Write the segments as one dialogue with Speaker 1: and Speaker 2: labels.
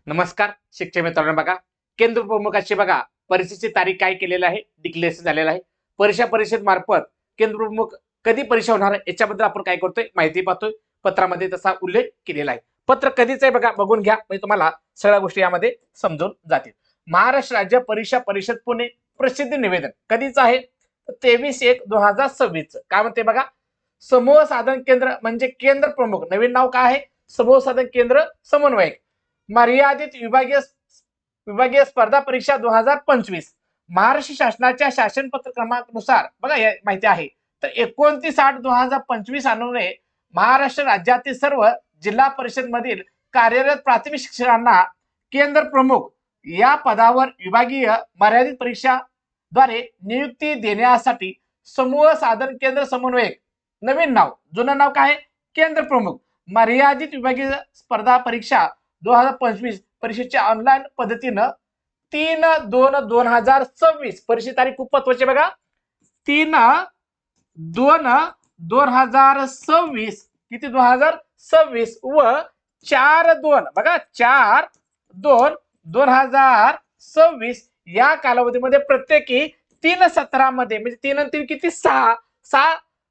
Speaker 1: नमस्कार शिक्षक मित्रांनो, बघा केंद्र प्रमुखाची बघा परीक्षेची तारीख काय केलेलं आहे, डिक्लेअर झालेलं आहे. परीक्षा परिषद मार्फत केंद्र प्रमुख कधी परीक्षा होणार आहे याच्याबद्दल आपण काय करतोय माहिती पाहतोय. पत्रामध्ये तसा उल्लेख केलेला आहे. पत्र कधीच आहे बघा, बघून घ्या म्हणजे तुम्हाला सगळ्या गोष्टी यामध्ये समजून जातील. महाराष्ट्र राज्य परीक्षा परिषद पुणे प्रसिद्धी निवेदन कधीच आहे? 23/1/2026 काय म्हणते बघा, समूह साधन केंद्र म्हणजे केंद्र प्रमुख, नवीन नाव काय आहे? समूह साधन केंद्र समन्वयक, मर्यादित विभागीय स्पर्धा परीक्षा 2025 महाराष्ट्र शासनाच्या शासनपत्र क्रमांकानुसार बघा माहिती आहे. तर 29/8/2025 अनुसार महाराष्ट्र राज्यातील सर्व जिल्हा परिषद मधील कार्यरत प्राथमिक शिक्षकांना केंद्र प्रमुख या पदावर विभागीय मर्यादित परीक्षाद्वारे नियुक्ती देण्यासाठी समूह साधन केंद्र समन्वयक, नवीन नाव, जुनं नाव काय? केंद्र प्रमुख, मर्यादित विभागीय स्पर्धा परीक्षा 2025 परीक्षेच्या ऑनलाईन पद्धतीनं 3/2/2026 परीक्षेची तारीख खूप महत्वाची बघा. 3/2/2026 किती 2026 व 4/2 बघा 4/2/2026 या कालावधीमध्ये प्रत्येकी 3 सत्रामध्ये म्हणजे 3 आणि 3 किती 6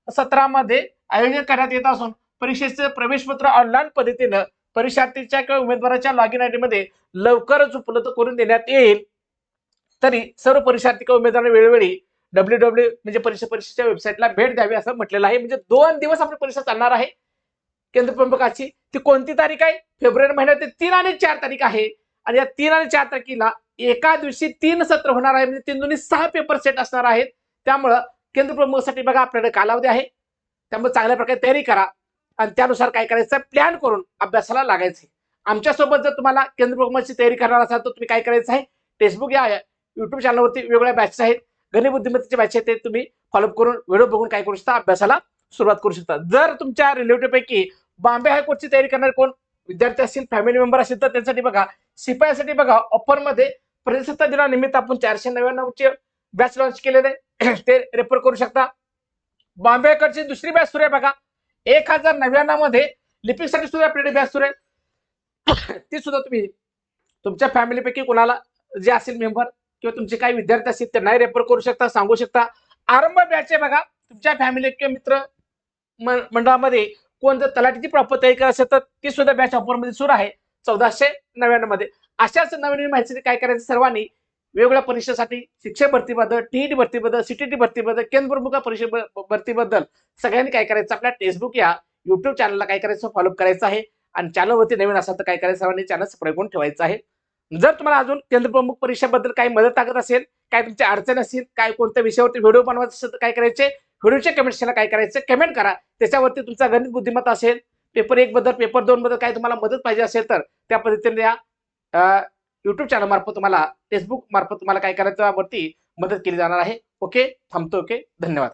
Speaker 1: सत्रामध्ये आयोजन करण्यात येत असून परीक्षेचे प्रवेशपत्र ऑनलाईन पद्धतीनं परीक्षार्थीच्या किंवा उमेदवाराच्या लॉगिन आयडी मध्ये लवकरच उपलब्ध करून देण्यात येईल. तरी सर्व परीक्षार्थी किंवा उमेदवारांनी वेळोवेळी www म्हणजे परीक्षेच्या वेबसाईटला भेट द्यावी असं म्हटलेलं आहे. म्हणजे 2 दिवस आपली परीक्षा चालणार आहे केंद्र प्रमुखाची. ती कोणती तारीख आहे? फेब्रुवारी महिन्यात 3 आणि 4 तारीख आहे. आणि या 3 आणि 4 तारखेला एका दिवशी 3 सत्र होणार आहे. म्हणजे 3 दुनी 6 पेपर सेट असणार आहेत. त्यामुळं केंद्र प्रमुखासाठी बघा आपल्याकडे कालावधी आहे. त्यामुळे चांगल्या प्रकारे तयारी करा आणि त्यानुसार काय करायचं प्लॅन करून अभ्यासाला लागायचं. आमच्या सोबत जर तुम्हाला केंद्र प्रमुखाची तयारी करणार असाल तर तुम्ही काय करायचं आहे, फेसबुक या युट्यूब चॅनलवरती वेगवेगळ्या बॅचेस आहेत, गणित बुद्धिमत्तेचे बॅच आहेत, ते तुम्ही फॉलो करून व्हिडिओ बघून काय करू शकता, अभ्यासाला सुरुवात करू शकता. जर तुमच्या रिलेटिव्ह पैकी बॉम्बे हायकोर्टची तयारी करणारे कोण विद्यार्थी असतील, फॅमिली मेंबर असतील तर त्यांच्यासाठी बघा शिपायासाठी बघा ऑफर मध्ये प्रजासत्ताक दिनानिमित्त आपण 499 बॅच लॉन्च केलेले ते रेफर करू शकता. बॉम्बे हायकोर्टची दुसरी बॅच सुरू आहे बघा 1099 मध्ये लिपिकसाठी सुद्धा आपल्याकडे बॅच सुरू आहे. ती सुद्धा तुम्ही तुमच्या फॅमिलीपैकी कोणाला जे असेल मेंबर किंवा तुमचे काही विद्यार्थी असतील त्यांनाही रेफर करू शकता, सांगू शकता. आरंभ बॅच आहे बघा, तुमच्या फॅमिली किंवा मित्र मंडळामध्ये कोण जर तलाठीची प्रॉपर तयारी करत असेल तर ती सुद्धा बॅच ऑफर मध्ये सुरू आहे 1499 मध्ये. अशाच नवीन माहिती काय करायचं, सर्वांनी वेगवेगळ्या परीक्षेसाठी शिक्षक भरतीबद्दल, टीईटी भरतीबद्दल, सीटीटी भरतीबद्दल, केंद्र प्रमुख परीक्षा भरतीबद्दल सगळ्यांनी काय करायचं, आपल्या फेसबुक या युट्यूब चॅनलला काय करायचं फॉलो करायचं आहे. आणि चॅनलवरती नवीन असाल तर काय करायचं, सर्वांनी चॅनल सबस्क्राईब करून ठेवायचं आहे. जर तुम्हाला अजून केंद्र प्रमुख परीक्षेबद्दल काही मदत लागत असेल, काय तुमच्या अडचण असेल, काय कोणत्या विषयावरती व्हिडिओ बनवायचा असेल तर काय करायचे, व्हिडिओच्या कमेंट्सला काय करायचं कमेंट करा. त्याच्यावरती तुमचा गणित बुद्धिमत्ता असेल, पेपर 1 बद्दल, पेपर 2 बद्दल काय तुम्हाला मदत पाहिजे असेल तर त्या पद्धतीने या युट्यूब चॅनल मार्फत तुम्हाला, फेसबुक मार्फत तुम्हाला काय करायचं वरती मदत केली जाणार आहे. ओके, थांबतो. ओके, धन्यवाद.